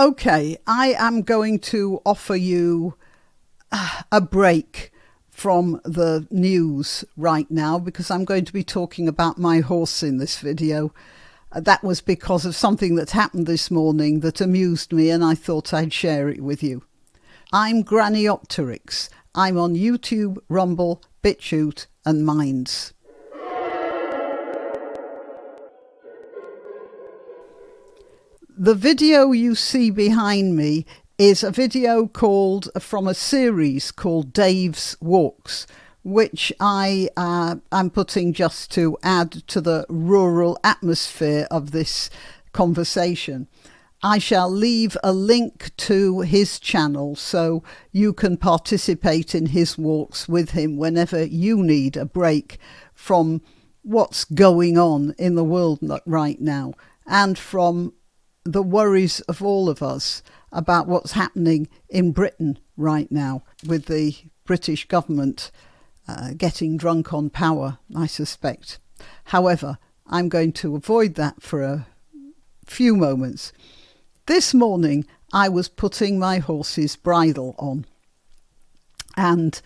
Okay, I am going to offer you a break from the news right now because I'm going to be talking about my horse in this video. That was because of something that happened this morning that amused me and I thought I'd share it with you. I'm Granniopteryx. I'm on YouTube, Rumble, BitChute and Minds. The video you see behind me is a video from a series called Dave's Walks, which I am putting just to add to the rural atmosphere of this conversation. I shall leave a link to his channel so you can participate in his walks with him whenever you need a break from what's going on in the world right now and from the worries of all of us about what's happening in Britain right now with the British government getting drunk on power, I suspect. However, I'm going to avoid that for a few moments. This morning, I was putting my horse's bridle on, and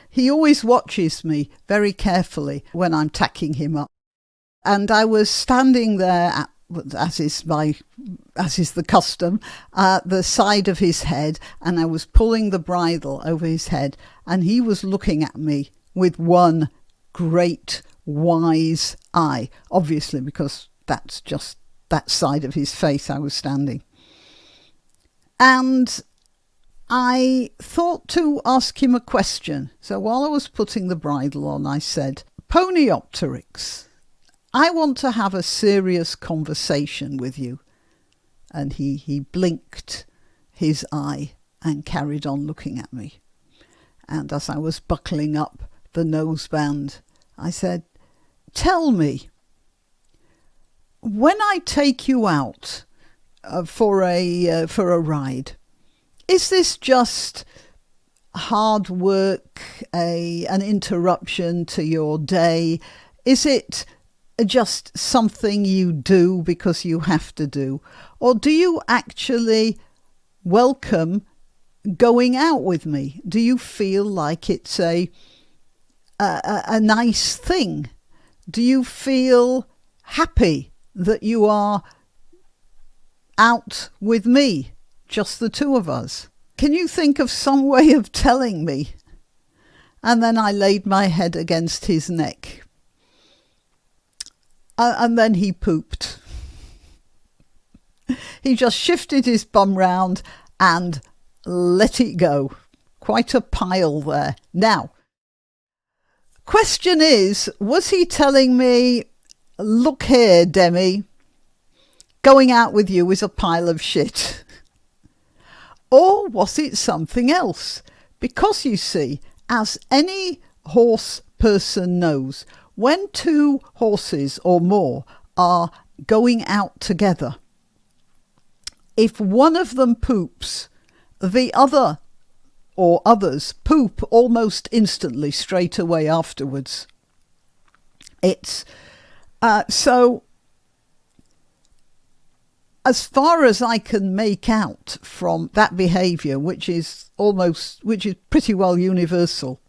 he always watches me very carefully when I'm tacking him up. And I was standing there as is the custom, the side of his head, and I was pulling the bridle over his head, and he was looking at me with one great wise eye, obviously because that's just that side of his face I was standing. And I thought to ask him a question. So while I was putting the bridle on, I said, "Ponyopteryx, I want to have a serious conversation with you." And he blinked his eye and carried on looking at me. And as I was buckling up the noseband, I said, "Tell me, when I take you out for a ride, is this just hard work, an interruption to your day? Is it just something you do because you have to do? Or do you actually welcome going out with me? Do you feel like it's a nice thing? Do you feel happy that you are out with me, just the two of us? Can you think of some way of telling me?" And then I laid my head against his neck. And then he pooped. He just shifted his bum round and let it go. Quite a pile there. Now, question is, was he telling me, "Look here, Demi, going out with you is a pile of shit"? Or was it something else? Because you see, as any horse person knows, when two horses or more are going out together, if one of them poops, the other or others poop almost instantly, straight away afterwards. It's so as far as I can make out from that behaviour, which is pretty well universal,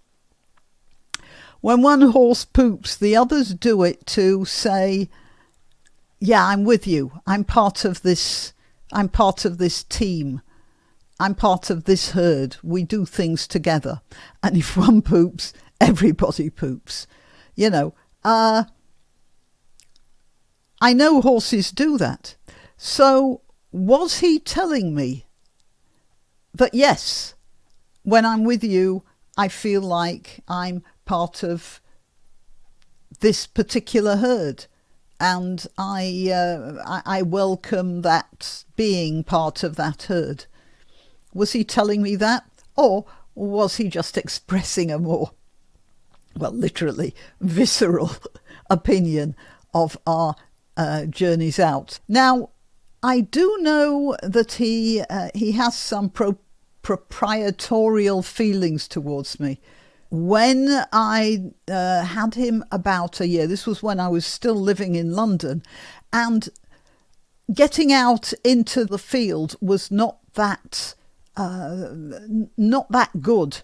when one horse poops, the others do it to say, "Yeah, I'm with you. I'm part of this team. I'm part of this herd. We do things together." And if one poops, everybody poops. You know, I know horses do that. So was he telling me that, yes, when I'm with you, I feel like I'm part of this particular herd, and I welcome that being part of that herd? Was he telling me that, or was he just expressing a more, well, literally visceral opinion of our journeys out? Now, I do know that he has some proprietorial feelings towards me. When I had him about a year, this was when I was still living in London, and getting out into the field was not that good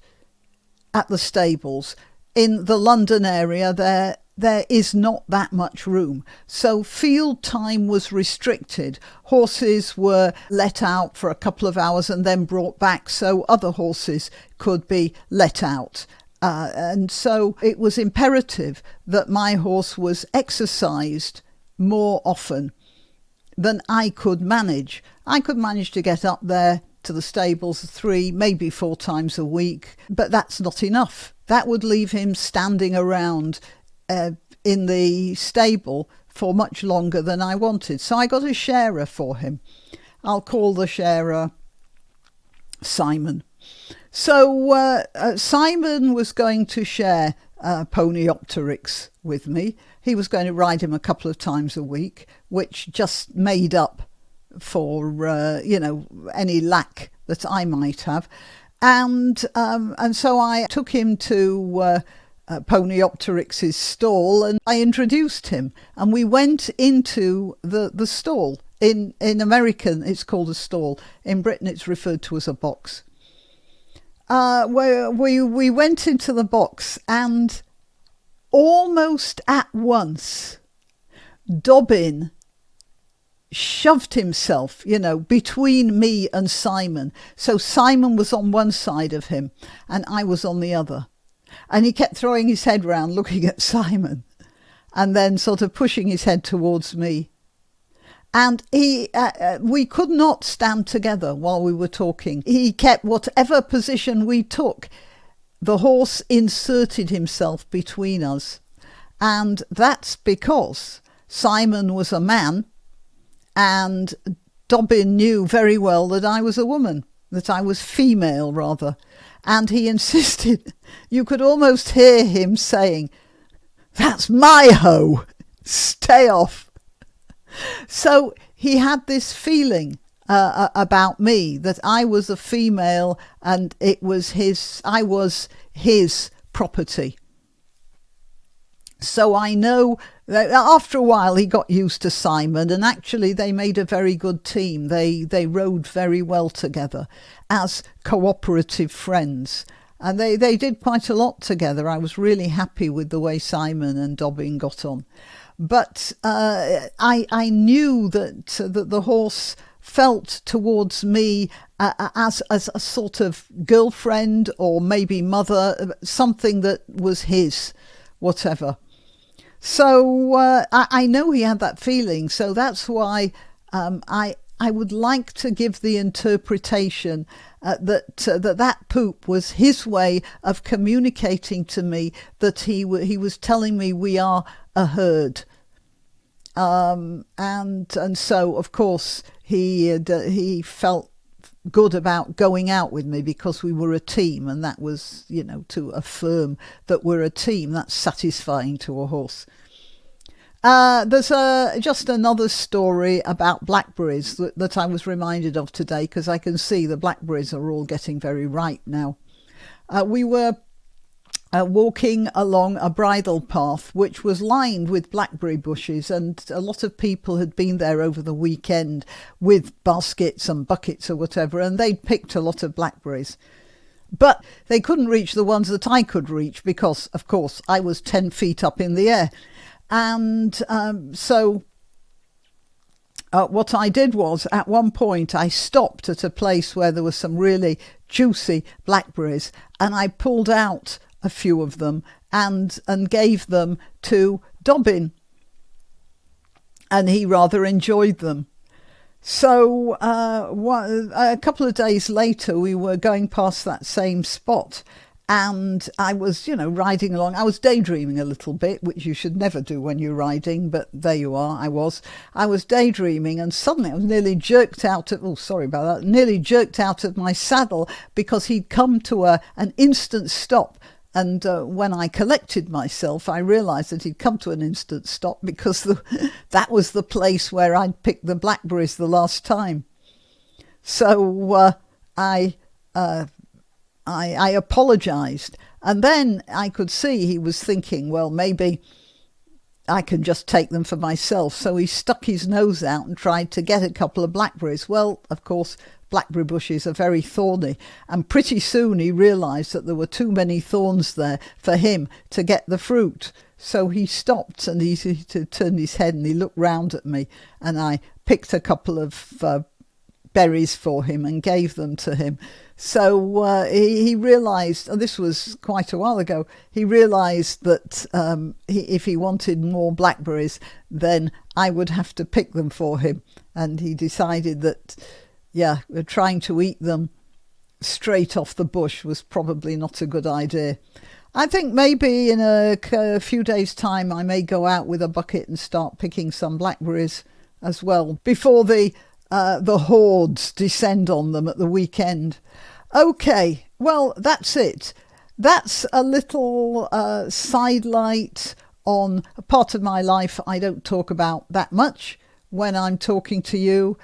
at the stables. In the London area, there is not that much room. So field time was restricted. Horses were let out for a couple of hours and then brought back so other horses could be let out. And so it was imperative that my horse was exercised more often than I could manage. I could manage to get up there to the stables 3, maybe 4 times a week, but that's not enough. That would leave him standing around in the stable for much longer than I wanted. So I got a sharer for him. I'll call the sharer Simon. So Simon was going to share Ponyopteryx with me. He was going to ride him a couple of times a week, which just made up for any lack that I might have. And so I took him to Ponyopteryx's stall and I introduced him, and we went into the stall. In American it's called a stall. In Britain it's referred to as a box. Where we went into the box, and almost at once Dobbin shoved himself, between me and Simon. So Simon was on one side of him and I was on the other. And he kept throwing his head round looking at Simon and then sort of pushing his head towards me. And we could not stand together while we were talking. He kept, whatever position we took, the horse inserted himself between us. And that's because Simon was a man and Dobbin knew very well that I was a woman, that I was female rather. And he insisted, you could almost hear him saying, "That's my hoe, stay off." So he had this feeling about me, that I was a female and I was his property. So I know that after a while he got used to Simon, and actually they made a very good team. They rode very well together as cooperative friends, and they did quite a lot together. I was really happy with the way Simon and Dobbin got on. But I knew that the horse felt towards me as a sort of girlfriend or maybe mother, something that was his, whatever. So I know he had that feeling. So that's why I would like to give the interpretation that poop was his way of communicating to me that he was telling me we are a herd. And so of course he felt good about going out with me because we were a team, and that was, to affirm that we're a team, that's satisfying to a horse. There's just another story about blackberries that I was reminded of today, because I can see the blackberries are all getting very ripe now. We were walking along a bridle path which was lined with blackberry bushes, and a lot of people had been there over the weekend with baskets and buckets or whatever, and they'd picked a lot of blackberries. But they couldn't reach the ones that I could reach because, of course, I was 10 feet up in the air. And so what I did was, at one point I stopped at a place where there were some really juicy blackberries, and I pulled out a few of them and gave them to Dobbin, and he rather enjoyed them. So a couple of days later we were going past that same spot, and I was riding along. I was daydreaming a little bit, which you should never do when you're riding, but there you are. I was daydreaming, and suddenly I was nearly jerked out of my saddle because he'd come to an instant stop. And when I collected myself, I realised that he'd come to an instant stop because that was the place where I'd picked the blackberries the last time. So I apologised. And then I could see he was thinking, well, maybe I can just take them for myself. So he stuck his nose out and tried to get a couple of blackberries. Well, of course, blackberry bushes are very thorny, and pretty soon he realised that there were too many thorns there for him to get the fruit. So he stopped and he turned his head and he looked round at me, and I picked a couple of berries for him and gave them to him. So he realised, and this was quite a while ago, he realised that if he wanted more blackberries, then I would have to pick them for him. And he decided that, yeah, trying to eat them straight off the bush was probably not a good idea. I think maybe in a few days' time I may go out with a bucket and start picking some blackberries as well, before the hordes descend on them at the weekend. Okay, well, that's it. That's a little sidelight on a part of my life I don't talk about that much when I'm talking to you.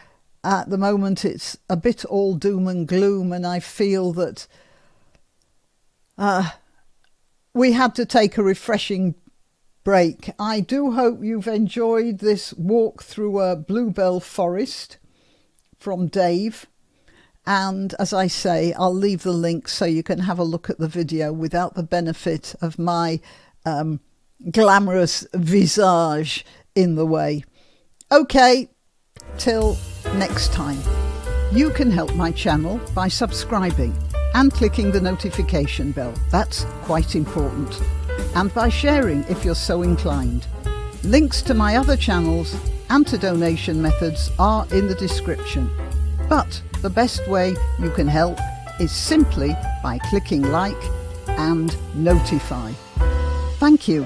At the moment, it's a bit all doom and gloom, and I feel that we had to take a refreshing break. I do hope you've enjoyed this walk through a bluebell forest from Dave. And as I say, I'll leave the link so you can have a look at the video without the benefit of my glamorous visage in the way. Okay, till next time. You can help my channel by subscribing and clicking the notification bell. That's quite important. And by sharing if you're so inclined. Links to my other channels and to donation methods are in the description. But the best way you can help is simply by clicking like and notify. Thank you.